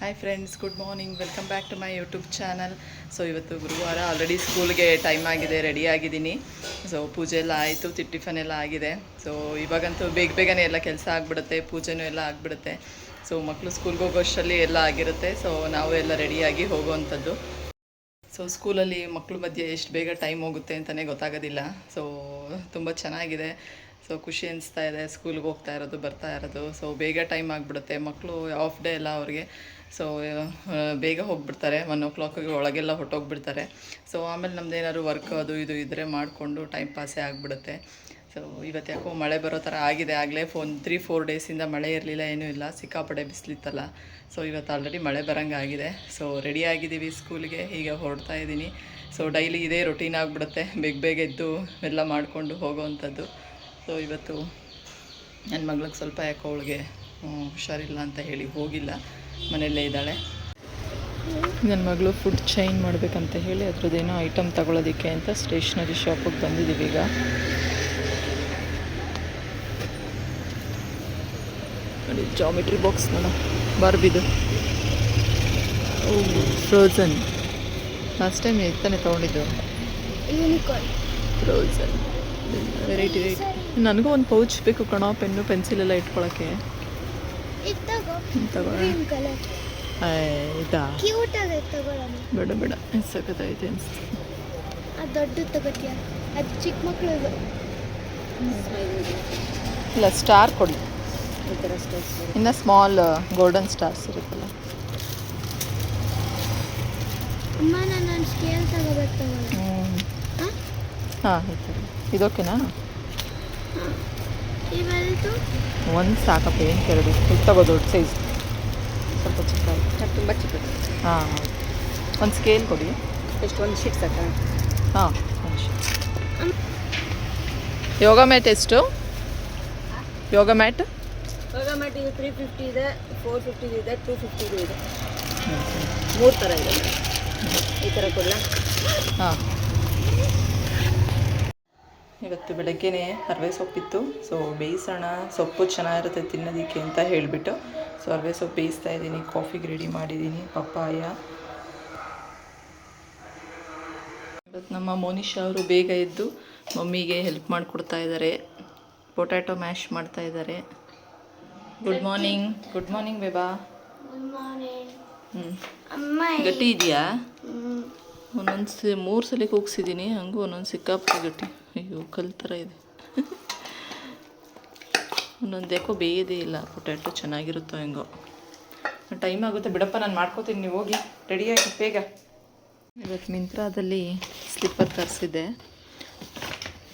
Hi friends, good morning. Welcome back to my YouTube channel. So ಇವತ್ತು ಗುರುವಾರ, already ಸ್ಕೂಲ್ಗೆ time ಆಗಿದೆ, ready ಆಗಿದ್ದೀನಿ. ಸೊ ಪೂಜೆ ಎಲ್ಲ ಆಯಿತು, ಟಿಫನ್ ಎಲ್ಲ ಆಗಿದೆ. ಸೊ ಇವಾಗಂತೂ ಬೇಗನೆ ಎಲ್ಲ ಕೆಲಸ ಆಗಿಬಿಡುತ್ತೆ, ಪೂಜೆನೂ ಎಲ್ಲ ಆಗಿಬಿಡುತ್ತೆ. ಸೊ ಮಕ್ಕಳು ಸ್ಕೂಲ್ಗೆ ಹೋಗೋ ಅಷ್ಟರಲ್ಲಿ ಎಲ್ಲ ಆಗಿರುತ್ತೆ. ಸೊ ನಾವು ಎಲ್ಲ ರೆಡಿಯಾಗಿ ಹೋಗುವಂಥದ್ದು. ಸೊ ಸ್ಕೂಲಲ್ಲಿ ಮಕ್ಕಳ ಮಧ್ಯೆ ಎಷ್ಟು ಬೇಗ ಟೈಮ್ ಹೋಗುತ್ತೆ ಅಂತಲೇ ಗೊತ್ತಾಗೋದಿಲ್ಲ. ಸೊ ತುಂಬ ಚೆನ್ನಾಗಿದೆ. ಸೊ ಖುಷಿ ಅನಿಸ್ತಾ ಇದೆ ಸ್ಕೂಲ್ಗೆ ಹೋಗ್ತಾ ಇರೋದು, ಬರ್ತಾ ಇರೋದು. ಸೊ ಬೇಗ ಟೈಮ್ ಆಗಿಬಿಡುತ್ತೆ. ಮಕ್ಕಳು ಆಫ್ ಡೇ ಎಲ್ಲ ಅವ್ರಿಗೆ. ಸೊ ಬೇಗ ಹೋಗಿಬಿಡ್ತಾರೆ, 1 o'clock ಒಳಗೆಲ್ಲ ಹೊಟ್ಟೋಗ್ಬಿಡ್ತಾರೆ. ಸೊ ಆಮೇಲೆ ನಮ್ದು ಏನಾದ್ರು ವರ್ಕ್ ಅದು ಇದು ಇದ್ದರೆ ಮಾಡಿಕೊಂಡು ಟೈಮ್ ಪಾಸೇ ಆಗಿಬಿಡುತ್ತೆ. ಸೊ ಇವತ್ತು ಯಾಕೋ ಮಳೆ ಬರೋ ಥರ ಆಗಿದೆ. ಆಗಲೇ 3-4 ಡೇಸಿಂದ ಮಳೆ ಇರಲಿಲ್ಲ, ಏನೂ ಇಲ್ಲ, ಸಿಕ್ಕಾಪಡೆ ಬಿಸಿಲಿತ್ತಲ್ಲ. ಸೊ ಇವತ್ತು ಆಲ್ರೆಡಿ ಮಳೆ ಬರೋಂಗೆ ಆಗಿದೆ. ಸೊ ರೆಡಿ ಆಗಿದ್ದೀವಿ ಸ್ಕೂಲಿಗೆ, ಈಗ ಹೊರಡ್ತಾ ಇದ್ದೀನಿ. ಸೊ ಡೈಲಿ ಇದೇ ರೊಟೀನ್ ಆಗಿಬಿಡುತ್ತೆ, ಬೇಗ ಎದ್ದು ಎಲ್ಲ ಮಾಡಿಕೊಂಡು ಹೋಗೋವಂಥದ್ದು. ಸೊ ಇವತ್ತು ನನ್ನ ಮಗಳಿಗೆ ಸ್ವಲ್ಪ ಯಾಕೋ ಅವಳಿಗೆ ಹುಷಾರಿಲ್ಲ ಅಂತ ಹೇಳಿ ಹೋಗಿಲ್ಲ, ಮನೆಯಲ್ಲೇ ಇದ್ದಾಳೆ. ನನ್ನ ಮಗಳು ಫುಡ್ ಚೇಂಜ್ ಮಾಡಬೇಕಂತ ಹೇಳಿ ಅದ್ರದ್ದೇನೋ ಐಟಮ್ ತಗೊಳ್ಳೋದಕ್ಕೆ ಅಂತ ಸ್ಟೇಷ್ನರಿ ಶಾಪಿಗೆ ಬಂದಿದ್ದೀವಿ ಈಗ. ನೋಡಿ, ಜಾಮಿಟ್ರಿ ಬಾಕ್ಸ್ ನೋಡ, ಬಾರ್ಬಿದು ಫ್ರೋಝನ್. ಲಾಸ್ಟ್ ಟೈಮ್ ತಾನೇ ತೊಗೊಂಡಿದ್ದು, ಫ್ರೋಝನ್ ವೆರೈಟಿ. ನನಗೂ ಒಂದು ಪೌಚ್ ಬೇಕು ಕಣೋ, ಪೆನ್ನು ಪೆನ್ಸಿಲ್ ಎಲ್ಲ ಇಟ್ಕೊಳ್ಳೋಕ್ಕೆ. ಇದಾ ಬೇಡ ಬೇಡ, ಸಖತ್ತೈತೆ ಅನಿಸ್ತು. ಚಿಕ್ಕ ಮಕ್ಕಳು ಇಲ್ಲ, ಸ್ಟಾರ್ ಕೊಡಿ. ಇನ್ನು ಸ್ಮಾಲ್ ಗೋಲ್ಡನ್ ಸ್ಟಾರ್ಸ್ ಇರುತ್ತಲ್ಲ. ಅಮ್ಮ, ನಾನು ಸ್ಕೇಲ್ ತಗೋಬೇಕು. ಹಾಂ, ಇದೋಕೆನಾ? ಇವೆಲ್ಲದು ಒಂದು ಸಾಕಪ್ಪ, ಏನು ಕೇಳಿದೆ. ಇದು ತಗೋ, ದೊಡ್ಡ ಸೈಜ್, ಸ್ವಲ್ಪ ಚಿಕ್ಕ, ತುಂಬ ಚಿಕ್ಕದು. ಹಾಂ ಹೌದು. ಒಂದು ಸ್ಕೇಲ್ ಕೊಡಿ. ಎಷ್ಟು, ಒಂದು ಶೀಟ್ ಸಾಕ? ಹಾಂ, ಒಂದು ಶೀಟ್. ಯೋಗ ಮ್ಯಾಟ್ ಎಷ್ಟು? ಯೋಗ ಮ್ಯಾಟ್ ಇದು 350 ಇದೆ, 450 ಇದೆ, 250 ಇದೆ. 3 ಥರ ಇದೆ. ಈ ಥರ ಕೊಡಲ? ಹಾಂ. ಇವತ್ತು ಬೆಳಗ್ಗೆನೇ ಅರವೆ ಸೊಪ್ಪಿತ್ತು. ಸೊ ಬೇಯಿಸೋಣ, ಸೊಪ್ಪು ಚೆನ್ನಾಗಿರುತ್ತೆ ತಿನ್ನೋದಕ್ಕೆ ಅಂತ ಹೇಳಿಬಿಟ್ಟು ಸೊ ಅರವೆ ಸೊಪ್ಪು ಬೇಯಿಸ್ತಾ ಇದ್ದೀನಿ. ಕಾಫಿಗೆ ರೆಡಿ ಮಾಡಿದ್ದೀನಿ. ಪಪ್ಪಾಯ. ಇವತ್ತು ನಮ್ಮ ಮೋನಿಶಾ ಅವರು ಬೇಗ ಎದ್ದು ಮಮ್ಮಿಗೆ ಹೆಲ್ಪ್ ಮಾಡಿಕೊಡ್ತಾ ಇದ್ದಾರೆ. ಪೊಟ್ಯಾಟೊ ಮ್ಯಾಶ್ ಮಾಡ್ತಾ ಇದ್ದಾರೆ. Good morning. ಗುಡ್ ಮಾರ್ನಿಂಗ್ ಬೇಬಾ. ಗಟ್ಟಿ ಇದೆಯಾ? ಒಂದೊಂದು 3 ಸಲ ಕೂಗ್ಸಿದ್ದೀನಿ, ಹಂಗೂ ಒಂದೊಂದು ಸಿಕ್ಕಾಪಟ್ಟೆ ಗಟ್ಟಿ. ಅಯ್ಯೋ, ಕಲ್ ಥರ ಇದೆ. ಒಂದೊಂದು ಯಾಕೋ ಬೇಯದೇ ಇಲ್ಲ. ಪೊಟ್ಯಾಟೊ ಚೆನ್ನಾಗಿರುತ್ತೋ ಹೆಂಗೋ. ಟೈಮ್ ಆಗುತ್ತೆ ಬಿಡಪ್ಪ, ನಾನು ಮಾಡ್ಕೋತೀನಿ, ನೀವು ಹೋಗಿ ರೆಡಿಯಾಗಿ ಬೇಗ. ಇವತ್ತು ಮಿಂತ್ರಾದಲ್ಲಿ ಸ್ಲಿಪ್ಪರ್ ತರಿಸಿದ್ದೆ.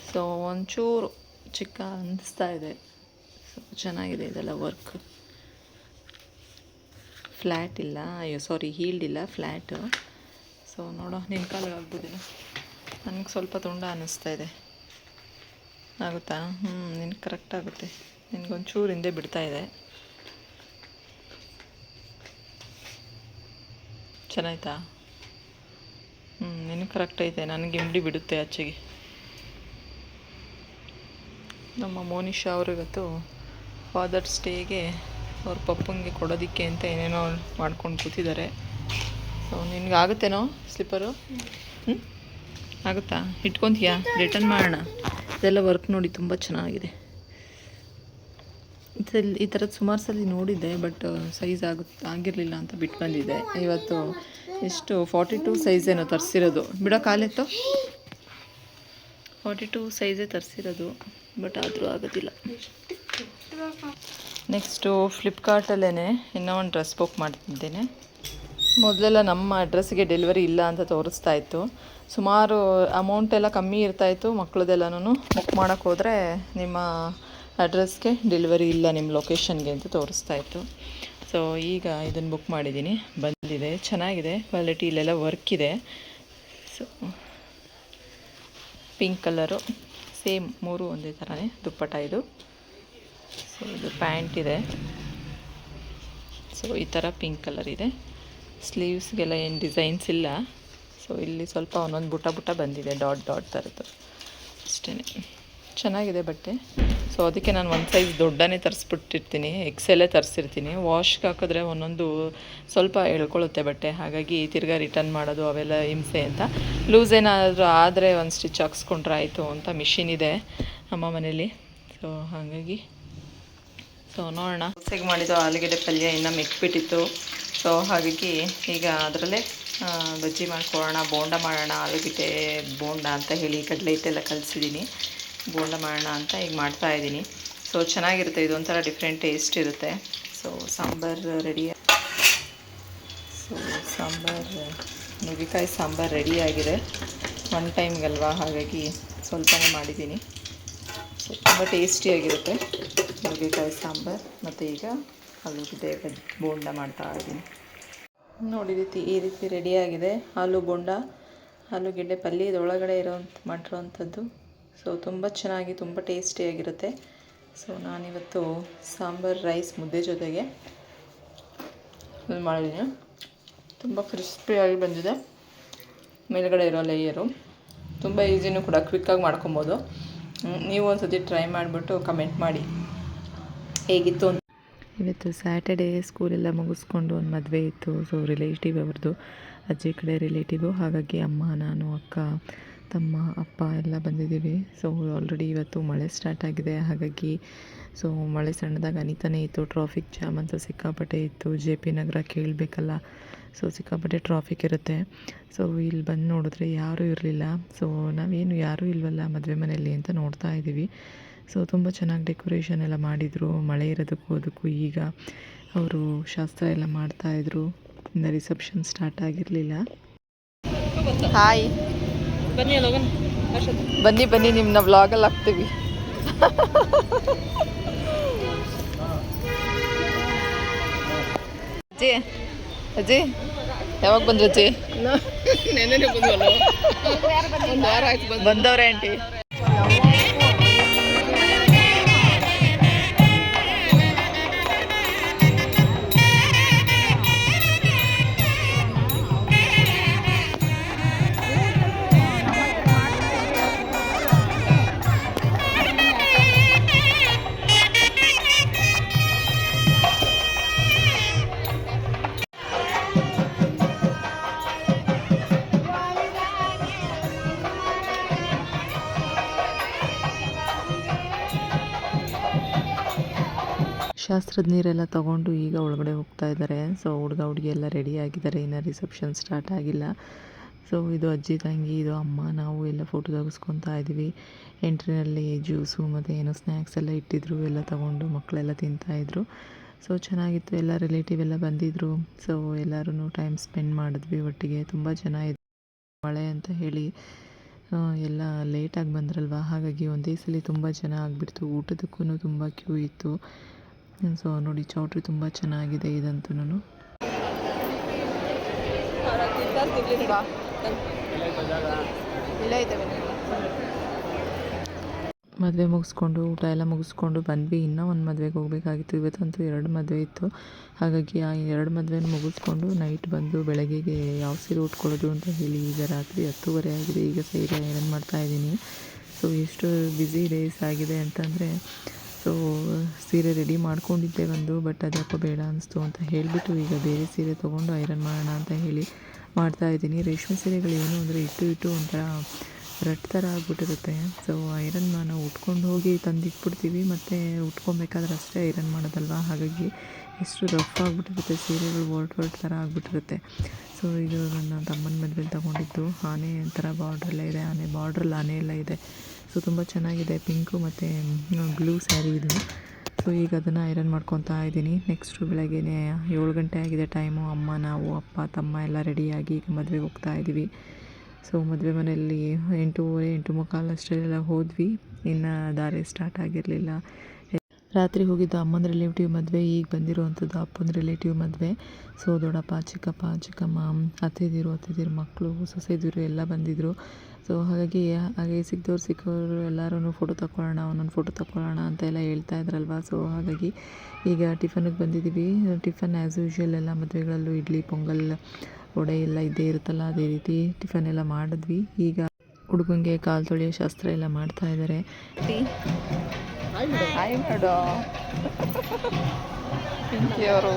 ಸೊ ಒಂಚೂರು ಚಿಕ್ಕ ಅನ್ನಿಸ್ತಾ ಇದೆ. ಸೊ ಚೆನ್ನಾಗಿದೆ ಇದೆಲ್ಲ ವರ್ಕ್. ಫ್ಲ್ಯಾಟ್ ಇಲ್ಲ, ಅಯ್ಯೋ ಸಾರಿ, ಹೀಲ್ಡ್ ಇಲ್ಲ, ಫ್ಲ್ಯಾಟು. ಸೊ ನೋಡೋ, ನಿನ್ನ ಕಾಲಿಗೆ ಆಗ್ಬೋದಿಲ್ಲ. ನನಗೆ ಸ್ವಲ್ಪ ತುಂಡ ಅನ್ನಿಸ್ತಾ ಇದೆ. ಆಗುತ್ತಾ? ನಿನ್ಗೆ ಕರೆಕ್ಟ್ ಆಗುತ್ತೆ. ನಿನ್ಗೊಂಚೂರು ಹಿಂದೆ ಬಿಡ್ತಾ ಇದೆ. ಚೆನ್ನಾಯ್ತಾ? ನಿನಗೆ ಕರೆಕ್ಟ್ ಐತೆ, ನನಗೆ ಇಂಡಿ ಬಿಡುತ್ತೆ ಆಚೆಗೆ. ನಮ್ಮ ಮೋನಿಶಾ ಅವರು ಇವತ್ತು ಫಾದರ್ಸ್ ಡೇಗೆ ಅವ್ರ ಪಪ್ಪಂಗೆ ಕೊಡೋದಕ್ಕೆ ಅಂತ ಏನೇನೋ ಮಾಡ್ಕೊಂಡು ಕೂತಿದ್ದಾರೆ. ಸೊ ನಿನ್ಗೆ ಆಗುತ್ತೇನೋ ಸ್ಲಿಪ್ಪರು? ಆಗುತ್ತಾ? ಇಟ್ಕೊತೀಯಾ? ರಿಟರ್ನ್ ಮಾಡೋಣ. ಇದೆಲ್ಲ ವರ್ಕ್ ನೋಡಿ ತುಂಬ ಚೆನ್ನಾಗಿದೆ. ಈ ಥರದ್ದು ಸುಮಾರು ಸಲ ನೋಡಿದ್ದೆ, ಬಟ್ ಸೈಜ್ ಆಗಿರಲಿಲ್ಲ ಅಂತ ಬಿಟ್ಟು ಬಂದಿದ್ದೆ. ಇವತ್ತು ಎಷ್ಟು 42 ಸೈಜ್ ಏನೋ ತರಿಸಿರೋದು. ಬಿಡೋ ಕಾಲೆತ್ತೋ, 42 ಸೈಜೇ ತರಿಸಿರೋದು, ಬಟ್ ಆದರೂ ಆಗೋದಿಲ್ಲ. ನೆಕ್ಸ್ಟು ಫ್ಲಿಪ್ಕಾರ್ಟಲ್ಲೇ ಇನ್ನೂ ಒಂದು ಡ್ರೆಸ್ ಬುಕ್ ಮಾಡ್ತಿದ್ದೇನೆ. ಮೊದಲೆಲ್ಲ ನಮ್ಮ ಅಡ್ರೆಸ್ಸಿಗೆ ಡೆಲಿವರಿ ಇಲ್ಲ ಅಂತ ತೋರಿಸ್ತಾ ಇತ್ತು. ಸುಮಾರು ಅಮೌಂಟ್ ಎಲ್ಲ ಕಮ್ಮಿ ಇರ್ತಾಯಿತ್ತು. ಮಕ್ಕಳದೆಲ್ಲನೂ ಬುಕ್ ಮಾಡೋಕ್ಕೆ ಹೋದರೆ ನಿಮ್ಮ ಅಡ್ರೆಸ್ಗೆ ಡೆಲಿವರಿ ಇಲ್ಲ, ನಿಮ್ಮ ಲೊಕೇಶನ್ಗೆ ಅಂತ ತೋರಿಸ್ತಾ ಇತ್ತು. ಸೊ ಈಗ ಇದನ್ನು ಬುಕ್ ಮಾಡಿದ್ದೀನಿ, ಬಂದಿದೆ. ಚೆನ್ನಾಗಿದೆ ಕ್ವಾಲಿಟಿ, ಇಲ್ಲೆಲ್ಲ ವರ್ಕ್ ಇದೆ. ಸೊ ಪಿಂಕ್ ಕಲರು, ಸೇಮ್ 3 ಒಂದೇ ಥರನೇ ದುಪ್ಪಟ್ಟ ಇದು. ಸೊ ಇದು ಪ್ಯಾಂಟ್ ಇದೆ. ಸೊ ಈ ಥರ ಪಿಂಕ್ ಕಲರ್ ಇದೆ. ಸ್ಲೀವ್ಸ್ಗೆಲ್ಲ ಏನು ಡಿಸೈನ್ಸ್ ಇಲ್ಲ. ಸೊ ಇಲ್ಲಿ ಸ್ವಲ್ಪ ಒಂದೊಂದು ಬುಟ್ಟ ಬಂದಿದೆ, ಡಾಟ್ ಥರದ್ದು ಅಷ್ಟೇ. ಚೆನ್ನಾಗಿದೆ ಬಟ್ಟೆ. ಸೊ ಅದಕ್ಕೆ ನಾನು ಒಂದು ಸೈಜ್ ದೊಡ್ಡನೇ ತರಿಸ್ಬಿಟ್ಟಿರ್ತೀನಿ, ಎಕ್ಸೆಲ್ಲೇ ತರಿಸಿರ್ತೀನಿ. ವಾಶ್ಗೆ ಹಾಕಿದ್ರೆ ಒಂದೊಂದು ಸ್ವಲ್ಪ ಎಳ್ಕೊಳ್ಳುತ್ತೆ ಬಟ್ಟೆ, ಹಾಗಾಗಿ ತಿರ್ಗಾ ರಿಟರ್ನ್ ಮಾಡೋದು ಅವೆಲ್ಲ ಹಿಂಸೆ ಅಂತ ಲೂಸ್ ಏನಾದರೂ ಆದರೆ ಒಂದು ಸ್ಟಿಚ್ ಹಾಕ್ಸ್ಕೊಂಡ್ರೆ ಆಯಿತು ಅಂತ ಮಿಷಿನ್ ಇದೆ ಅಮ್ಮ ಮನೇಲಿ. ಸೊ ಹಾಗಾಗಿ ನೋಡೋಣ. ದೋಸೆಗೆ ಮಾಡಿದ್ದು ಆಲೂಗೆಡ್ಡೆ ಪಲ್ಯ ಇನ್ನೂ ಮೆಕ್ಬಿಟ್ಟಿತ್ತು. ಸೊ ಹಾಗಾಗಿ ಈಗ ಅದರಲ್ಲೇ ಬಜ್ಜಿ ಮಾಡ್ಕೊಳ್ಳೋಣ, ಬೋಂಡ ಮಾಡೋಣ, ಆಲೂಗೆಡ್ಡೆ ಬೋಂಡ ಅಂತ ಹೇಳಿ ಕಡಲೆ ಹಿಟ್ಟೆಲ್ಲ ಕಲಿಸಿದ್ದೀನಿ, ಬೋಂಡ ಮಾಡೋಣ ಅಂತ ಈಗ ಮಾಡ್ತಾಯಿದ್ದೀನಿ. ಸೊ ಚೆನ್ನಾಗಿರುತ್ತೆ, ಇದೊಂಥರ ಡಿಫ್ರೆಂಟ್ ಟೇಸ್ಟ್ ಇರುತ್ತೆ. So sambar ready. ಸೊ ನುಗ್ಗೆಕಾಯಿ ಸಾಂಬಾರು ರೆಡಿಯಾಗಿದೆ. ಒನ್ ಟೈಮ್ಗಲ್ವಾ, ಹಾಗಾಗಿ ಸ್ವಲ್ಪನೇ ಮಾಡಿದ್ದೀನಿ. ಸೊ ತುಂಬ ಟೇಸ್ಟಿಯಾಗಿರುತ್ತೆ ನುಗ್ಗೆಕಾಯಿ ಸಾಂಬಾರು. ಮತ್ತು ಈಗ ಆಲೂಗಡ್ಡೆ ಬೋಂಡ ಮಾಡ್ತಾ ಇದ್ದೀನಿ ನೋಡಿ. ಈ ರೀತಿ ರೆಡಿಯಾಗಿದೆ ಆಲೂ ಬೋಂಡ, ಆಲೂಗೆಡ್ಡೆ ಪಲ್ಯ ಇದರೊಳಗಡೆ ಮಾಡಿರೋವಂಥದ್ದು. ಸೊ ತುಂಬ ಚೆನ್ನಾಗಿ ತುಂಬ ಟೇಸ್ಟಿಯಾಗಿರುತ್ತೆ. ಸೊ ನಾನಿವತ್ತು ಸಾಂಬಾರು ರೈಸ್ ಮುದ್ದೆ ಜೊತೆಗೆ ಮಾಡಿದ್ದೀನಿ. ತುಂಬ ಕ್ರಿಸ್ಪಿಯಾಗಿ ಬಂದಿದೆ, ಮೇಲ್ಗಡೆ ಇರೋ ಲೇಯರು. ತುಂಬ ಈಸಿನೂ ಕೂಡ, ಕ್ವಿಕ್ಕಾಗಿ ಮಾಡ್ಕೊಬೋದು. ನೀವು ಒಂದು ಸತಿ ಟ್ರೈ ಮಾಡಿಬಿಟ್ಟು ಕಮೆಂಟ್ ಮಾಡಿ ಹೇಗಿತ್ತು ಅಂತ. ಇವತ್ತು ಸ್ಯಾಟರ್ಡೇ, ಸ್ಕೂಲೆಲ್ಲ ಮುಗಿಸ್ಕೊಂಡು ಒಂದು ಮದುವೆ ಇತ್ತು. ಸೊ ರಿಲೇಟಿವ್ ಅವ್ರದ್ದು, ಅಜ್ಜಿ ಕಡೆ ರಿಲೇಟಿವು. ಹಾಗಾಗಿ ಅಮ್ಮ, ನಾನು, ಅಕ್ಕ, ತಮ್ಮ, ಅಪ್ಪ ಎಲ್ಲ ಬಂದಿದ್ದೀವಿ. ಸೊ ಆಲ್ರೆಡಿ ಇವತ್ತು ಮಳೆ ಸ್ಟಾರ್ಟ್ ಆಗಿದೆ. ಹಾಗಾಗಿ ಸೊ ಮಳೆ ಸಣ್ಣದಾಗಿ ಹನಿತಾನೇ ಇತ್ತು. ಟ್ರಾಫಿಕ್ ಜಾಮ್ ಅಂತೂ ಸಿಕ್ಕಾಪಟ್ಟೆ ಇತ್ತು. JP ನಗರ ಕೇಳಬೇಕಲ್ಲ, ಸೊ ಸಿಕ್ಕಾಪಟ್ಟೆ ಟ್ರಾಫಿಕ್ ಇರುತ್ತೆ. ಸೊ ಇಲ್ಲಿ ಬಂದು ನೋಡಿದ್ರೆ ಯಾರೂ ಇರಲಿಲ್ಲ. ಸೊ ನಾವೇನು ಯಾರೂ ಇಲ್ವಲ್ಲ ಮದುವೆ ಮನೆಯಲ್ಲಿ ಅಂತ ನೋಡ್ತಾ ಇದ್ದೀವಿ. ಸೊ ತುಂಬ ಚೆನ್ನಾಗಿ ಡೆಕೋರೇಷನ್ ಎಲ್ಲ ಮಾಡಿದರು. ಮಳೆ ಇರೋದಕ್ಕೂ ಅದಕ್ಕೂ ಈಗ ಅವರು ಶಾಸ್ತ್ರ ಎಲ್ಲ ಮಾಡ್ತಾಯಿದ್ರು. ಇನ್ನು ರಿಸೆಪ್ಷನ್ ಸ್ಟಾರ್ಟ್ ಆಗಿರಲಿಲ್ಲ. ಹಾಯ್, ಬನ್ನಿ ನಿಮ್ಮನ್ನ ವ್ಲಾಗಲ್ಲಿ ಹಾಕ್ತೀವಿ. ಅಜ್ಜಿ ಯಾವಾಗ ಬಂದ್ರು ಅಜ್ಜಿ? ಬಂದವ್ರೆ ಆಂಟಿ. ಶಾಸ್ತ್ರದ ನೀರೆಲ್ಲ ತೊಗೊಂಡು ಈಗ ಒಳಗಡೆ ಹೋಗ್ತಾ ಇದ್ದಾರೆ. ಸೊ ಹುಡುಗ ಹುಡುಗಿ ಎಲ್ಲ ರೆಡಿ ಆಗಿದ್ದಾರೆ, ಇನ್ನು ರಿಸೆಪ್ಷನ್ ಸ್ಟಾರ್ಟ್ ಆಗಿಲ್ಲ. ಸೊ ಇದು ಅಜ್ಜಿ, ತಂಗಿ, ಇದು ಅಮ್ಮ, ನಾವು ಎಲ್ಲ ಫೋಟೋ ತೆಗೆಸ್ಕೊತಾ ಇದ್ದೀವಿ. ಎಂಟ್ರಿನಲ್ಲಿ ಜ್ಯೂಸು ಮತ್ತು ಏನೋ ಸ್ನ್ಯಾಕ್ಸ್ ಎಲ್ಲ ಇಟ್ಟಿದ್ರು, ಎಲ್ಲ ತೊಗೊಂಡು ಮಕ್ಕಳೆಲ್ಲ ತಿಂತಾಯಿದ್ರು. ಸೊ ಚೆನ್ನಾಗಿತ್ತು. ಎಲ್ಲ ರಿಲೇಟಿವ್ ಎಲ್ಲ ಬಂದಿದ್ದರು. ಸೊ ಎಲ್ಲರೂ ಟೈಮ್ ಸ್ಪೆಂಡ್ ಮಾಡಿದ್ವಿ ಒಟ್ಟಿಗೆ. ತುಂಬ ಚೆನ್ನಾಗಿತ್ತು. ಮಳೆ ಅಂತ ಹೇಳಿ ಎಲ್ಲ ಲೇಟಾಗಿ ಬಂದ್ರಲ್ವ, ಹಾಗಾಗಿ ಒಂದೇ ಸಲ ತುಂಬ ಜನ ಆಗಿಬಿಡ್ತು. ಊಟದಕ್ಕೂ ತುಂಬ ಕ್ಯೂ ಇತ್ತು. ಸೊ ನೋಡಿ, ಚೌಟ್ರಿ ತುಂಬ ಚೆನ್ನಾಗಿದೆ ಇದಂತೂ. ಮದುವೆ ಮುಗಿಸ್ಕೊಂಡು ಊಟ ಎಲ್ಲ ಮುಗಿಸ್ಕೊಂಡು ಬಂದ್ವಿ. ಇನ್ನೂ ಒಂದು ಮದುವೆಗೆ ಹೋಗಬೇಕಾಗಿತ್ತು. ಇವತ್ತಂತೂ 2 ಮದುವೆ ಇತ್ತು. ಹಾಗಾಗಿ ಆ 2 ಮದುವೆನ ಮುಗಿಸ್ಕೊಂಡು ನೈಟ್ ಬಂದು ಬೆಳಗ್ಗೆಗೆ ಯಾವ ಸೀರೆ ಉಟ್ಕೊಳ್ಳೋದು ಅಂತ ಹೇಳಿ ಈಗ ರಾತ್ರಿ 10:30 ಆಗಿದೆ. ಈಗ ಸೀರೆ ಐರನ್ ಮಾಡ್ತಾಯಿದ್ದೀನಿ. ಸೊ ಎಷ್ಟು ಬ್ಯುಸಿ ಡೇಸ್ ಆಗಿದೆ ಅಂತಂದರೆ, ಸೊ ಸೀರೆ ರೆಡಿ ಮಾಡ್ಕೊಂಡಿದ್ದೆ ಒಂದು, ಬಟ್ ಅದಕ್ಕೂ ಬೇಡ ಅನಿಸ್ತು ಅಂತ ಹೇಳಿಬಿಟ್ಟು ಈಗ ಬೇರೆ ಸೀರೆ ತೊಗೊಂಡು ಐರನ್ ಮಾಡೋಣ ಅಂತ ಹೇಳಿ ಮಾಡ್ತಾಯಿದ್ದೀನಿ. ರೇಷ್ಮೆ ಸೀರೆಗಳು ಏನು ಅಂದರೆ ಇಟ್ಟು ಒಂಥರ ರಟ್ ಥರ ಆಗ್ಬಿಟ್ಟಿರುತ್ತೆ. ಸೊ ಐರನ್ ನಾವು ಉಟ್ಕೊಂಡು ಹೋಗಿ ತಂದಿಟ್ಬಿಡ್ತೀವಿ, ಮತ್ತು ಉಟ್ಕೊಬೇಕಾದ್ರೆ ಅಷ್ಟೇ ಐರನ್ ಮಾಡೋದಲ್ವ, ಹಾಗಾಗಿ ಎಷ್ಟು ರಫ್ ಆಗಿಬಿಟ್ಟಿರುತ್ತೆ ಸೀರೆಗಳು, ವರ್ಟ್ ಥರ ಆಗಿಬಿಟ್ಟಿರುತ್ತೆ. ಸೊ ಇದು ನನ್ನ ತಮ್ಮನ ಮದುವೆಲಿ ತೊಗೊಂಡಿದ್ದು. ಆನೆ ಥರ ಬಾರ್ಡ್ರೆಲ್ಲ ಇದೆ, ಆನೆ ಬಾರ್ಡ್ರಲ್ಲಿ ಆನೆ ಎಲ್ಲ ಇದೆ. ಸೊ ತುಂಬ ಚೆನ್ನಾಗಿದೆ, ಪಿಂಕು ಮತ್ತು ಬ್ಲೂ ಸ್ಯಾರಿ ಇದು. ಸೊ ಈಗ ಅದನ್ನು ಐರನ್ ಮಾಡ್ಕೊತಾ ಇದ್ದೀನಿ. ನೆಕ್ಸ್ಟು ಬೆಳಗ್ಗೆ 7 ಗಂಟೆ ಆಗಿದೆ ಟೈಮು. ಅಮ್ಮ, ನಾವು, ಅಪ್ಪ, ತಮ್ಮ ಎಲ್ಲ ರೆಡಿಯಾಗಿ ಈಗ ಮದುವೆಗೆ ಹೋಗ್ತಾ ಇದ್ದೀವಿ. ಸೊ ಮದುವೆ ಮನೆಯಲ್ಲಿ 8:30, 8:45 ಅಷ್ಟೆಲ್ಲ ಹೋದ್ವಿ. ಇನ್ನು ದಾರಿ ಸ್ಟಾರ್ಟ್ ಆಗಿರಲಿಲ್ಲ. ರಾತ್ರಿ ಹೋಗಿದ್ದು ಅಮ್ಮನ ರಿಲೇಟಿವ್ ಮದುವೆ, ಈಗ ಬಂದಿರುವಂಥದ್ದು ಅಪ್ಪನ ರಿಲೇಟಿವ್ ಮದುವೆ. ಸೊ ದೊಡ್ಡಪ್ಪ, ಚಿಕ್ಕಪ್ಪ, ಚಿಕ್ಕಮ್ಮ, ಅತ್ತೆದಿರು ಮಕ್ಕಳು, ಸೊಸೆದಿರು ಎಲ್ಲ ಬಂದಿದ್ದರು. ಸೊ ಹಾಗೆ ಸಿಕ್ಕೋರು ಎಲ್ಲರೂ ಫೋಟೋ ತಗೊಳ್ಳೋಣ, ಒಂದೊಂದು ಫೋಟೋ ತಗೊಳ್ಳೋಣ ಅಂತ ಎಲ್ಲ ಹೇಳ್ತಾ ಇದ್ರಲ್ವ. ಸೊ ಹಾಗಾಗಿ ಈಗ ಟಿಫನ್ನಿಗೆ ಬಂದಿದ್ದೀವಿ. ಟಿಫನ್ ಆ್ಯಸ್ ಯೂಶ್ವಲ್ ಎಲ್ಲ ಮದುವೆಗಳಲ್ಲೂ ಇಡ್ಲಿ, ಪೊಂಗಲ್, ವಡೆ ಎಲ್ಲ ಇದ್ದೇ ಇರುತ್ತಲ್ಲ, ಅದೇ ರೀತಿ ಟಿಫನ್ ಎಲ್ಲ ಮಾಡಿದ್ವಿ. ಈಗ ಹುಡುಗಂಗೆ ಕಾಲು ತೊಳೆಯೋ ಶಾಸ್ತ್ರ ಎಲ್ಲ ಮಾಡ್ತಾ ಇದ್ದಾರೆ. ಹಾಯ್ ಮಾಡು ಪಿಂಕಿ ಅವರು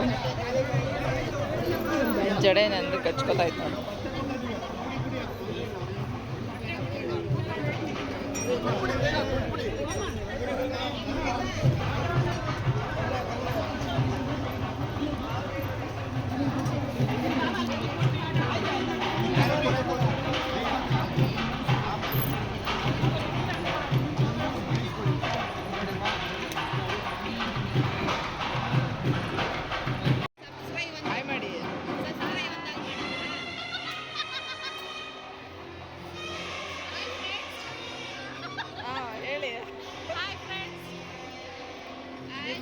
ಜಡೆ ನಂದು ಕಚ್ಕೋತಾ ಇತ್ತು ನೋಡು.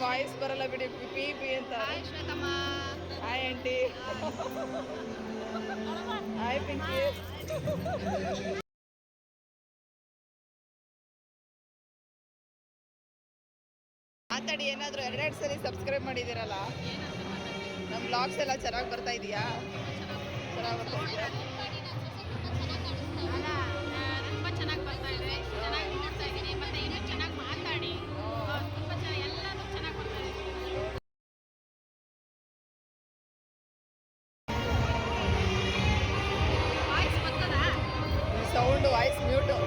ವಾಯ್ಸ್ ಬರಲ್ಲ ಬಿಡಿ, ಪಿ ಪಿ ಅಂತ. Hi aunty. ಹಾಯ್ ಪಿಂಕಿ. ಮಾತಾಡಿ, ಏನಾದರೂ 2 ಸಲ ಸಬ್ಸ್ಕ್ರೈಬ್ ಮಾಡಿದ್ದೀರಲ್ಲ, ನಮ್ಮ ಬ್ಲಾಗ್ಸ್ ಎಲ್ಲ ಚೆನ್ನಾಗಿ ಬರ್ತಾ ಇದೆಯಾ? ಚೆನ್ನಾಗಿ ಬರ್ತಾ ಇದೆಯಾ? ತುಂಬ ಚೆನ್ನಾಗಿ ಬರ್ತಾ ಇದೆ, ಚೆನ್ನಾಗಿ ನೋಡ್ತಾ ಇದ್ದೀನಿ, ಮತ್ತೆ ಇನ್ನೂ ಚೆನ್ನಾಗಿ ಮಾತಾಡಿ, ತುಂಬ ಎಲ್ಲನೂ ಚೆನ್ನಾಗಿ ಬರ್ತಾ ಇದೆ. ವಾಯ್ಸ್ ಬರ್ತದಾ? Sound voice mute.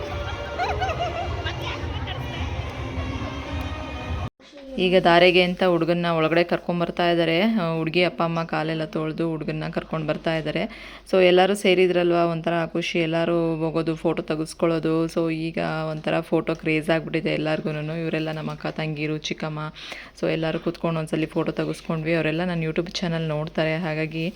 ಈಗ ದಾರೆಗೆ ಅಂತ ಹುಡುಗನ್ನ ಒಳಗಡೆ ಕರ್ಕೊಂಬರ್ತಾ ಇದ್ದಾರೆ. ಹುಡುಗಿ ಅಪ್ಪ ಅಮ್ಮ ಕಾಲೆಲ್ಲ ತೊಳೆದು ಹುಡುಗನ್ನ ಕರ್ಕೊಂಡು ಬರ್ತಾ ಇದ್ದಾರೆ. ಸೊ ಎಲ್ಲರೂ ಸೇರಿದ್ರಲ್ವ, ಒಂಥರ ಖುಷಿ, ಎಲ್ಲರೂ ಹೋಗೋದು, ಫೋಟೋ ತೆಗೆಸ್ಕೊಳ್ಳೋದು. ಸೊ ಈಗ ಒಂಥರ ಫೋಟೋ ಕ್ರೇಜ್ ಆಗಿಬಿಟ್ಟಿದೆ ಎಲ್ಲರಿಗೂ. ಇವರೆಲ್ಲ ನಮ್ಮ ಅಕ್ಕ ತಂಗಿರು, ಚಿಕ್ಕಮ್ಮ, ಸೊ ಎಲ್ಲರೂ ಕೂತ್ಕೊಂಡು ಒಂದ್ಸಲಿ ಫೋಟೋ ತೆಗೆಸ್ಕೊಂಡ್ವಿ. ಅವರೆಲ್ಲ ನನ್ನ ಯೂಟ್ಯೂಬ್ ಚಾನಲ್ ನೋಡ್ತಾರೆ, ಹಾಗಾಗಿ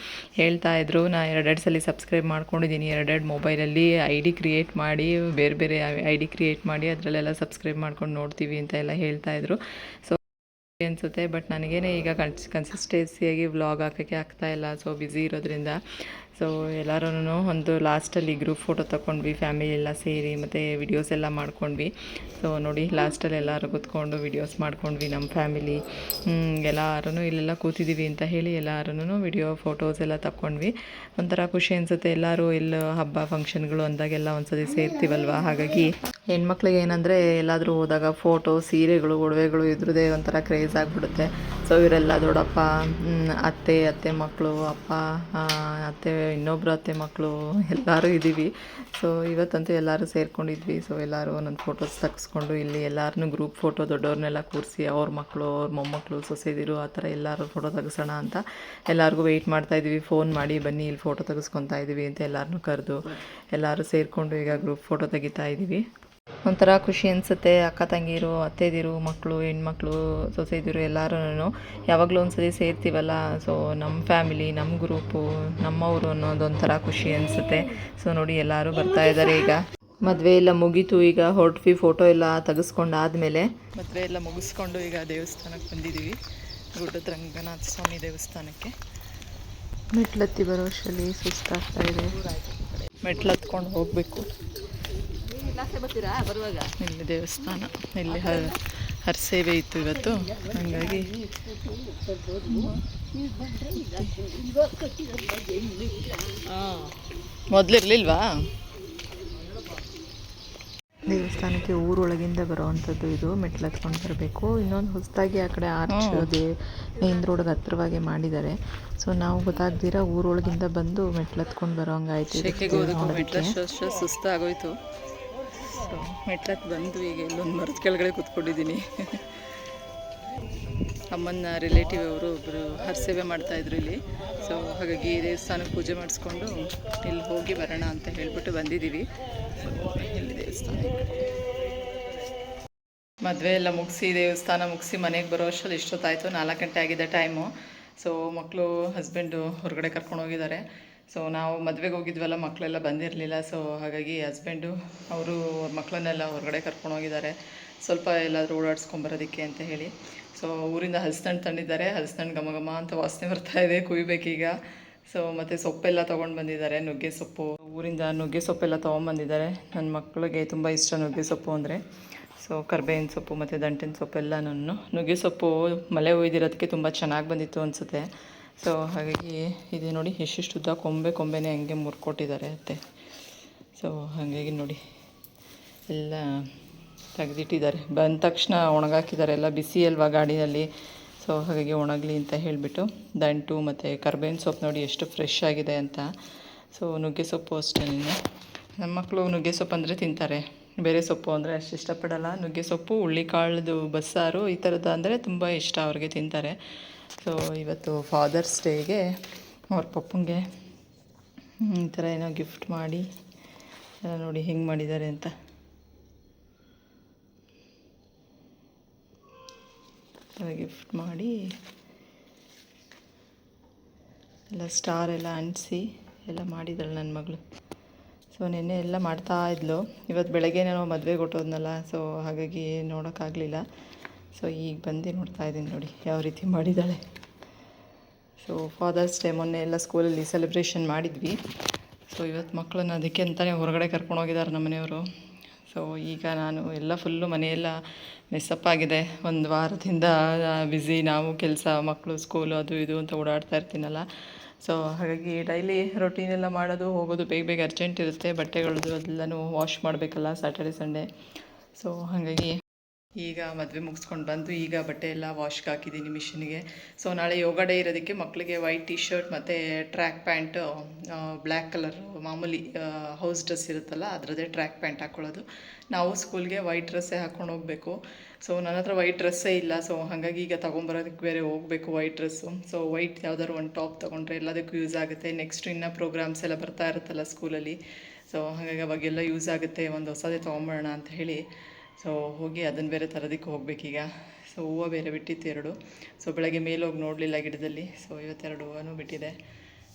ಹೇಳ್ತಾ ಇದ್ರು, ನಾ 2 ಸಲ ಸಬ್ಸ್ಕ್ರೈಬ್ ಮಾಡ್ಕೊಂಡಿದ್ದೀನಿ, 2 ಮೊಬೈಲಲ್ಲಿ ID ಕ್ರಿಯೇಟ್ ಮಾಡಿ, ಬೇರೆ ಬೇರೆ ID ಕ್ರಿಯೇಟ್ ಮಾಡಿ ಅದರಲ್ಲೆಲ್ಲ ಸಬ್ಸ್ಕ್ರೈಬ್ ಮಾಡ್ಕೊಂಡು ನೋಡ್ತೀವಿ ಅಂತ ಎಲ್ಲ ಹೇಳ್ತಾ ಇದ್ರು. ಸೊ ಅನಿಸುತ್ತೆ, ಬಟ್ ನನಗೇನೆ ಈಗ ಕನ್ಸಿಸ್ಟೆನ್ಸಿಯಾಗಿ ವ್ಲಾಗ್ ಹಾಕೋಕ್ಕೆ ಆಗ್ತಾಯಿಲ್ಲ, ಸೊ ಬ್ಯುಸಿ ಇರೋದ್ರಿಂದ. ಸೊ ಎಲ್ಲರೂ ಒಂದು ಲಾಸ್ಟಲ್ಲಿ ಗ್ರೂಪ್ ಫೋಟೋ ತೊಗೊಂಡ್ವಿ, ಫ್ಯಾಮಿಲಿ ಎಲ್ಲ ಸೇರಿ, ಮತ್ತು ವಿಡಿಯೋಸ್ ಎಲ್ಲ ಮಾಡ್ಕೊಂಡ್ವಿ. ಸೊ ನೋಡಿ, ಲಾಸ್ಟಲ್ಲಿ ಎಲ್ಲರೂ ಕೂತ್ಕೊಂಡು ವಿಡಿಯೋಸ್ ಮಾಡ್ಕೊಂಡ್ವಿ, ನಮ್ಮ ಫ್ಯಾಮಿಲಿ ಎಲ್ಲರೂ ಇಲ್ಲೆಲ್ಲ ಕೂತಿದ್ದೀವಿ ಅಂತ ಹೇಳಿ ಎಲ್ಲರೂ ವಿಡಿಯೋ ಫೋಟೋಸ್ ಎಲ್ಲ ತಗೊಂಡ್ವಿ. ಒಂಥರ ಖುಷಿ ಅನಿಸುತ್ತೆ, ಎಲ್ಲರೂ ಎಲ್ಲ ಹಬ್ಬ ಫಂಕ್ಷನ್ಗಳು ಅಂದಾಗೆಲ್ಲ ಒಂದ್ಸತಿ ಸೇರ್ತೀವಲ್ವ. ಹಾಗಾಗಿ ಹೆಣ್ಮಕ್ಳಿಗೆ ಏನಂದರೆ ಎಲ್ಲಾದರೂ ಹೋದಾಗ ಫೋಟೋ, ಸೀರೆಗಳು, ಒಡವೆಗಳು ಇದ್ರದ್ದೇ ಒಂಥರ ಕ್ರೇಜ್ ಆಗಿಬಿಡುತ್ತೆ. ಸೊ ಇವರೆಲ್ಲ ದೊಡ್ಡಪ್ಪ, ಅತ್ತೆ ಮಕ್ಕಳು, ಅಪ್ಪ, ಅತ್ತೆ, ಇನ್ನೊಬ್ಬರು ಅತ್ತೆ ಮಕ್ಕಳು, ಎಲ್ಲರೂ ಇದ್ದೀವಿ. ಸೊ ಇವತ್ತಂತೂ ಎಲ್ಲರೂ ಸೇರ್ಕೊಂಡಿದ್ವಿ. ಸೊ ಎಲ್ಲರೂ ಒಂದೊಂದು ಫೋಟೋಸ್ ತೆಗೆಸ್ಕೊಂಡು ಇಲ್ಲಿ ಎಲ್ಲರೂ ಗ್ರೂಪ್ ಫೋಟೋ, ದೊಡ್ಡವ್ರನ್ನೆಲ್ಲ ಕೂರಿಸಿ ಅವ್ರ ಮಕ್ಕಳು, ಅವ್ರ ಮೊಮ್ಮಕ್ಕಳು, ಸೊಸೆದಿರು, ಆ ಥರ ಎಲ್ಲರೂ ಫೋಟೋ ತೆಗೆಸೋಣ ಅಂತ ಎಲ್ಲರಿಗೂ ವೆಯ್ಟ್ ಮಾಡ್ತಾಯಿದ್ವಿ. ಫೋನ್ ಮಾಡಿ ಬನ್ನಿ ಇಲ್ಲಿ ಫೋಟೋ ತೆಗೆಸ್ಕೊತಾ ಇದ್ದೀವಿ ಅಂತ ಎಲ್ಲರನ್ನೂ ಕರೆದು ಎಲ್ಲರೂ ಸೇರಿಕೊಂಡು ಈಗ ಗ್ರೂಪ್ ಫೋಟೋ ತೆಗಿತಾ ಇದ್ದೀವಿ. ಒಂಥರ ಖುಷಿ ಅನಿಸುತ್ತೆ. ಅಕ್ಕ ತಂಗಿರು, ಅತ್ತೆದಿರು, ಮಕ್ಕಳು, ಹೆಣ್ಮಕ್ಳು, ಸೊಸೆದಿರು ಎಲ್ಲರೂ ಯಾವಾಗಲೂ ಒಂದ್ಸತಿ ಸೇರ್ತೀವಲ್ಲ. ಸೊ ನಮ್ಮ ಫ್ಯಾಮಿಲಿ, ನಮ್ಮ ಗ್ರೂಪು, ನಮ್ಮವರು ಅನ್ನೋದೊಂಥರ ಖುಷಿ ಅನಿಸುತ್ತೆ. ಸೊ ನೋಡಿ, ಎಲ್ಲರೂ ಬರ್ತಾ ಇದ್ದಾರೆ. ಈಗ ಮದುವೆ ಎಲ್ಲ ಮುಗೀತು, ಈಗ ಹೊರಟ್ವಿ. ಫೋಟೋ ಎಲ್ಲ ತೆಗೆಸ್ಕೊಂಡಾದಮೇಲೆ ಮದುವೆ ಎಲ್ಲ ಮುಗಿಸ್ಕೊಂಡು ಈಗ ದೇವಸ್ಥಾನಕ್ಕೆ ಬಂದಿದ್ದೀವಿ, ಗುಡ್ಡದ ರಂಗನಾಥ ಸ್ವಾಮಿ ದೇವಸ್ಥಾನಕ್ಕೆ. ಮೆಟ್ಲತ್ತಿ ಬರೋ ಅಷ್ಟರಲ್ಲಿ ಸುಸ್ತಾಗ್ತಾ ಇದೆ, ಮೆಟ್ಲತ್ಕೊಂಡು ಹೋಗಬೇಕು. ಬರ್ತೀರಾ ಬರುವಾಗ? ಇಲ್ಲಿ ದೇವಸ್ಥಾನ, ಇಲ್ಲಿ ಹರಸೇವೆ ಇತ್ತು ಇವತ್ತು, ಹಾಗಾಗಿ ಮೊದಲಿರಲಿಲ್ವಾ ದೇವಸ್ಥಾನಕ್ಕೆ? ಊರೊಳಗಿಂದ ಬರೋವಂಥದ್ದು ಇದು, ಮೆಟ್ಲು ಹತ್ಕೊಂಡು ಬರಬೇಕು. ಇನ್ನೊಂದು ಹೊಸದಾಗಿ ಆ ಕಡೆ ಆರ್ಚ್ ಮೇನ್ ರೋಡ್ಗೆ ಹತ್ತಿರವಾಗಿ ಮಾಡಿದ್ದಾರೆ. ಸೊ ನಾವು ಗೊತ್ತಾಗ್ದಿರ ಊರೊಳಗಿಂದ ಬಂದು ಮೆಟ್ಲು ಹತ್ಕೊಂಡು ಬರೋ ಹಂಗಾಯ್ತು. ಸುಸ್ತಾಗೋಯ್ತು. ಸೊ ಮೆಟ್ಲಕ್ಕೆ ಬಂದು ಈಗ ಇಲ್ಲೊಂದು ಮರದ ಕೆಳಗಡೆ ಕೂತ್ಕೊಂಡಿದ್ದೀನಿ. ಅಮ್ಮನ ರಿಲೇಟಿವ್ ಅವರು ಒಬ್ಬರು ಹರಸೇವೆ ಮಾಡ್ತಾಯಿದ್ರು ಇಲ್ಲಿ. ಸೊ ಹಾಗಾಗಿ ದೇವಸ್ಥಾನಕ್ಕೆ ಪೂಜೆ ಮಾಡಿಸ್ಕೊಂಡು ಇಲ್ಲಿ ಹೋಗಿ ಬರೋಣ ಅಂತ ಹೇಳಿಬಿಟ್ಟು ಬಂದಿದ್ದೀವಿ. ಇಲ್ಲಿ ದೇವಸ್ಥಾನ, ಮದುವೆ ಎಲ್ಲ ಮುಗಿಸಿ ದೇವಸ್ಥಾನ ಮುಗಿಸಿ ಮನೆಗೆ ಬರೋ ಅಷ್ಟರಲ್ಲಿ ಇಷ್ಟೊತ್ತಾಯಿತು, 4 ಗಂಟೆ ಆಗಿದೆ ಟೈಮು. ಸೊ ಮಕ್ಕಳು, ಹಸ್ಬೆಂಡು ಹೊರಗಡೆ ಕರ್ಕೊಂಡು ಹೋಗಿದ್ದಾರೆ. ಸೊ ನಾವು ಮದುವೆಗೆ ಹೋಗಿದ್ವಲ್ಲ, ಮಕ್ಕಳೆಲ್ಲ ಬಂದಿರಲಿಲ್ಲ. ಸೊ ಹಾಗಾಗಿ ಹಸ್ಬೆಂಡು ಅವರು ಮಕ್ಕಳನ್ನೆಲ್ಲ ಹೊರಗಡೆ ಕರ್ಕೊಂಡು ಹೋಗಿದ್ದಾರೆ, ಸ್ವಲ್ಪ ಎಲ್ಲಾದರೂ ಓಡಾಡ್ಸ್ಕೊಂಬರೋದಕ್ಕೆ ಅಂತ ಹೇಳಿ. ಸೊ ಊರಿಂದ ಹಲಸಿನಣ್ಣು ತಂದಿದ್ದಾರೆ, ಹಲಸಿನಣ್ಣು ಘಮ ಘಮ ಅಂತ ವಾಸನೆ ಬರ್ತಾಯಿದೆ, ಕುಯ್ಬೇಕೀಗ. ಸೊ ಮತ್ತು ಸೊಪ್ಪೆಲ್ಲ ತೊಗೊಂಡು ಬಂದಿದ್ದಾರೆ, ನುಗ್ಗೆ ಸೊಪ್ಪು, ಊರಿಂದ ನುಗ್ಗೆ ಸೊಪ್ಪೆಲ್ಲ ತೊಗೊಂಬಂದಿದ್ದಾರೆ. ನನ್ನ ಮಕ್ಕಳಿಗೆ ತುಂಬ ಇಷ್ಟ ನುಗ್ಗೆ ಸೊಪ್ಪು ಅಂದರೆ. ಸೊ ಕರ್ಬೇವಿನ ಸೊಪ್ಪು ಮತ್ತು ದಂಟಿನ ಸೊಪ್ಪೆಲ್ಲನೂ. ನುಗ್ಗೆ ಸೊಪ್ಪು ಮಳೆ ಒಯ್ದಿರೋದಕ್ಕೆ ತುಂಬ ಚೆನ್ನಾಗಿ ಬಂದಿತ್ತು ಅನಿಸುತ್ತೆ. ಸೊ ಹಾಗಾಗಿ ಇದು ನೋಡಿ, ಎಷ್ಟೆಷ್ಟು ಉದ್ದ ಕೊಂಬೆನೇ ಹಂಗೆ ಮುರ್ಕೊಟ್ಟಿದ್ದಾರೆ ಅತ್ತೆ. ಸೊ ಹಾಗಾಗಿ ನೋಡಿ, ಎಲ್ಲ ತೆಗೆದಿಟ್ಟಿದ್ದಾರೆ. ಬಂದ ತಕ್ಷಣ ಒಣಗಾಕಿದ್ದಾರೆ, ಎಲ್ಲ ಬಿಸಿ ಅಲ್ವಾ ಗಾಡಿಯಲ್ಲಿ. ಸೊ ಹಾಗಾಗಿ ಒಣಗಲಿ ಅಂತ ಹೇಳಿಬಿಟ್ಟು ದಂಟು ಮತ್ತು ಕರ್ಬೇವಿನ ಸೊಪ್ಪು ನೋಡಿ ಎಷ್ಟು ಫ್ರೆಶ್ ಆಗಿದೆ ಅಂತ. ಸೊ ನುಗ್ಗೆ ಸೊಪ್ಪು ಅಷ್ಟೇ. ನಮ್ಮ ಮಕ್ಕಳು ನುಗ್ಗೆ ಸೊಪ್ಪು ಅಂದರೆ ತಿಂತಾರೆ, ಬೇರೆ ಸೊಪ್ಪು ಅಂದರೆ ಅಷ್ಟು ಇಷ್ಟಪಡಲ್ಲ. ನುಗ್ಗೆ ಸೊಪ್ಪು, ಹುಳ್ಳಿಕಾಳ್ದು ಬಸ್ಸಾರು ಈ ಥರದ್ದು ಅಂದರೆ ತುಂಬ ಇಷ್ಟ, ಅವ್ರಿಗೆ ತಿಂತಾರೆ. ಸೊ ಇವತ್ತು ಫಾದರ್ಸ್ ಡೇಗೆ ಅವ್ರ ಪಪ್ಪಂಗೆ ಈ ಥರ ಏನೋ ಗಿಫ್ಟ್ ಮಾಡಿ ಎಲ್ಲ ನೋಡಿ ಹೆಂಗೆ ಮಾಡಿದ್ದಾರೆ ಅಂತ. ಗಿಫ್ಟ್ ಮಾಡಿ ಎಲ್ಲ ಸ್ಟಾರ್ ಎಲ್ಲ ಅಂಟಿಸಿ ಎಲ್ಲ ಮಾಡಿದ್ದಾಳೆ ನನ್ನ ಮಗಳು. ಸೊ ನೆನ್ನೆ ಎಲ್ಲ ಮಾಡ್ತಾ ಇದ್ಲು. ಇವತ್ತು ಬೆಳಗ್ಗೆ ನಾನು ಮದುವೆಗೆ ಹೊಟ್ಟೋದ್ನಲ್ಲ, ಸೊ ಹಾಗಾಗಿ ನೋಡೋಕ್ಕಾಗಲಿಲ್ಲ. ಸೊ ಈಗ ಬಂದು ನೋಡ್ತಾ ಇದ್ದೀನಿ ನೋಡಿ ಯಾವ ರೀತಿ ಮಾಡಿದ್ದಾಳೆ. ಸೊ ಫಾದರ್ಸ್ ಡೇ ಮೊನ್ನೆ ಎಲ್ಲ ಸ್ಕೂಲಲ್ಲಿ ಸೆಲೆಬ್ರೇಷನ್ ಮಾಡಿದ್ವಿ. ಸೊ ಇವತ್ತು ಮಕ್ಕಳನ್ನ ಅದಕ್ಕೆ ಅಂತಲೇ ಹೊರಗಡೆ ಕರ್ಕೊಂಡು ಹೋಗಿದ್ದಾರೆ ನಮ್ಮ ಮನೆಯವರು. ಸೊ ಈಗ ನಾನು ಎಲ್ಲ ಫುಲ್ಲು ಮನೆಯೆಲ್ಲ ಮೆಸ್ಸಪ್ ಆಗಿದೆ. ಒಂದು ವಾರದಿಂದ ಬ್ಯುಸಿ, ನಾವು ಕೆಲಸ, ಮಕ್ಕಳು, ಸ್ಕೂಲು, ಅದು ಇದು ಅಂತ ಓಡಾಡ್ತಾ ಇರ್ತೀನಲ್ಲ. ಸೊ ಹಾಗಾಗಿ ಡೈಲಿ ರೊಟೀನೆಲ್ಲ ಮಾಡೋದು ಹೋಗೋದು ಬೇಗ ಬೇಗ ಅರ್ಜೆಂಟ್ ಇರುತ್ತೆ. ಬಟ್ಟೆಗಳದ್ದು ಅದೆಲ್ಲನೂ ವಾಶ್ ಮಾಡಬೇಕಲ್ಲ ಸ್ಯಾಟರ್ಡೆ ಸಂಡೇ. ಸೊ ಹಾಗಾಗಿ ಈಗ ಮದುವೆ ಮುಗಿಸ್ಕೊಂಡು ಬಂದು ಈಗ ಬಟ್ಟೆ ಎಲ್ಲ ವಾಶ್ಗೆ ಹಾಕಿದ್ದೀನಿ ಮಿಷಿನ್ಗೆ. ಸೊ ನಾಳೆ ಯೋಗ ಡೇ ಇರೋದಕ್ಕೆ ಮಕ್ಕಳಿಗೆ ವೈಟ್ ಟಿ ಶರ್ಟ್ ಮತ್ತು ಟ್ರ್ಯಾಕ್ ಪ್ಯಾಂಟು, ಬ್ಲ್ಯಾಕ್ ಕಲರ್ ಮಾಮೂಲಿ ಹೌಸ್ ಡ್ರೆಸ್ ಇರುತ್ತಲ್ಲ ಅದರದ್ದೇ ಟ್ರ್ಯಾಕ್ ಪ್ಯಾಂಟ್ ಹಾಕ್ಕೊಳ್ಳೋದು. ನಾವು ಸ್ಕೂಲ್ಗೆ ವೈಟ್ ಡ್ರೆಸ್ಸೇ ಹಾಕ್ಕೊಂಡು ಹೋಗಬೇಕು. ಸೊ ನನ್ನ ಹತ್ರ ವೈಟ್ ಡ್ರೆಸ್ಸೇ ಇಲ್ಲ. ಸೊ ಹಾಗಾಗಿ ಈಗ ತೊಗೊಂಬರೋದಕ್ಕೆ ಬೇರೆ ಹೋಗಬೇಕು ವೈಟ್ ಡ್ರೆಸ್ಸು. ಸೊ ವೈಟ್ ಯಾವ್ದಾದ್ರು ಒಂದು ಟಾಪ್ ತೊಗೊಂಡ್ರೆ ಎಲ್ಲದಕ್ಕೂ ಯೂಸ್ ಆಗುತ್ತೆ. ನೆಕ್ಸ್ಟ್ ಇನ್ನೂ ಪ್ರೋಗ್ರಾಮ್ಸ್ ಎಲ್ಲ ಬರ್ತಾ ಇರುತ್ತಲ್ಲ ಸ್ಕೂಲಲ್ಲಿ. ಸೊ ಹಾಗಾಗಿ ಅವಾಗೆಲ್ಲ ಯೂಸ್ ಆಗುತ್ತೆ, ಒಂದು ಹೊಸದೇ ತೊಗೊಂಬರೋಣ ಅಂತ ಹೇಳಿ ಸೊ ಹೋಗಿ ಅದನ್ನು ಬೇರೆ ತರೋದಕ್ಕೆ ಹೋಗಬೇಕೀಗ. ಸೊ ಹೂವು ಬೇರೆ ಬಿಟ್ಟಿತ್ತು 2. ಸೊ ಬೆಳಗ್ಗೆ ಮೇಲೆ ಹೋಗಿ ನೋಡಲಿಲ್ಲ ಗಿಡದಲ್ಲಿ. ಸೊ ಇವತ್ತೆರಡು ಹೂವನೂ ಬಿಟ್ಟಿದೆ.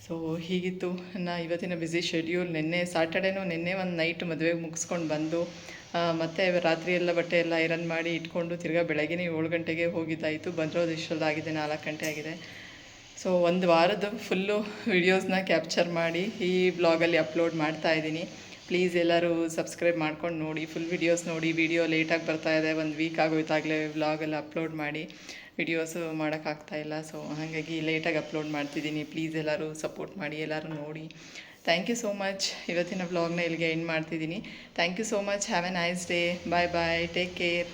ಸೊ ಹೀಗಿತ್ತು ನನ್ನ ಇವತ್ತಿನ ಬ್ಯುಸಿ ಶೆಡ್ಯೂಲ್. ನಿನ್ನೆ ಸ್ಯಾಟರ್ಡೇನೂ ನಿನ್ನೆ ಒಂದು ನೈಟ್ ಮದುವೆಗೆ ಮುಗಿಸ್ಕೊಂಡು ಬಂದು ಮತ್ತು ರಾತ್ರಿ ಎಲ್ಲ ಬಟ್ಟೆ ಎಲ್ಲ ಐರನ್ ಮಾಡಿ ಇಟ್ಕೊಂಡು ತಿರ್ಗಾ ಬೆಳಗ್ಗೆ 7 ಗಂಟೆಗೆ ಹೋಗಿದ್ದಾಯಿತು. ಬಂದಿರೋದು ಇಷ್ಟೊಂದಾಗಿದೆ, 4 ಗಂಟೆ ಆಗಿದೆ. ಸೊ ಒಂದು ವಾರದ ಫುಲ್ಲು ವಿಡಿಯೋಸ್ನ ಕ್ಯಾಪ್ಚರ್ ಮಾಡಿ ಈ ಬ್ಲಾಗಲ್ಲಿ ಅಪ್ಲೋಡ್ ಮಾಡ್ತಾಯಿದ್ದೀನಿ. ಪ್ಲೀಸ್ ಎಲ್ಲರೂ ಸಬ್ಸ್ಕ್ರೈಬ್ ಮಾಡ್ಕೊಂಡು ನೋಡಿ, ಫುಲ್ ವಿಡಿಯೋಸ್ ನೋಡಿ. ವಿಡಿಯೋ ಲೇಟಾಗಿ ಬರ್ತಾಯಿದೆ, 1 ವೀಕ್ ಆಗೋಯ್ತಾಗಲೇ ವ್ಲಾಗೆಲ್ಲ ಅಪ್ಲೋಡ್ ಮಾಡಿ. ವಿಡಿಯೋಸು ಮಾಡೋಕ್ಕಾಗ್ತಾಯಿಲ್ಲ. ಸೊ ಹಾಗಾಗಿ ಲೇಟಾಗಿ ಅಪ್ಲೋಡ್ ಮಾಡ್ತಿದ್ದೀನಿ. ಪ್ಲೀಸ್ ಎಲ್ಲರೂ ಸಪೋರ್ಟ್ ಮಾಡಿ, ಎಲ್ಲರೂ ನೋಡಿ. Thank you so much. ಇವತ್ತಿನ ವ್ಲಾಗ್ನ ಇಲ್ಲಿಗೆ ಎಂಡ್ ಮಾಡ್ತಿದ್ದೀನಿ. Thank you so much. Have a nice day. Bye bye. Take care.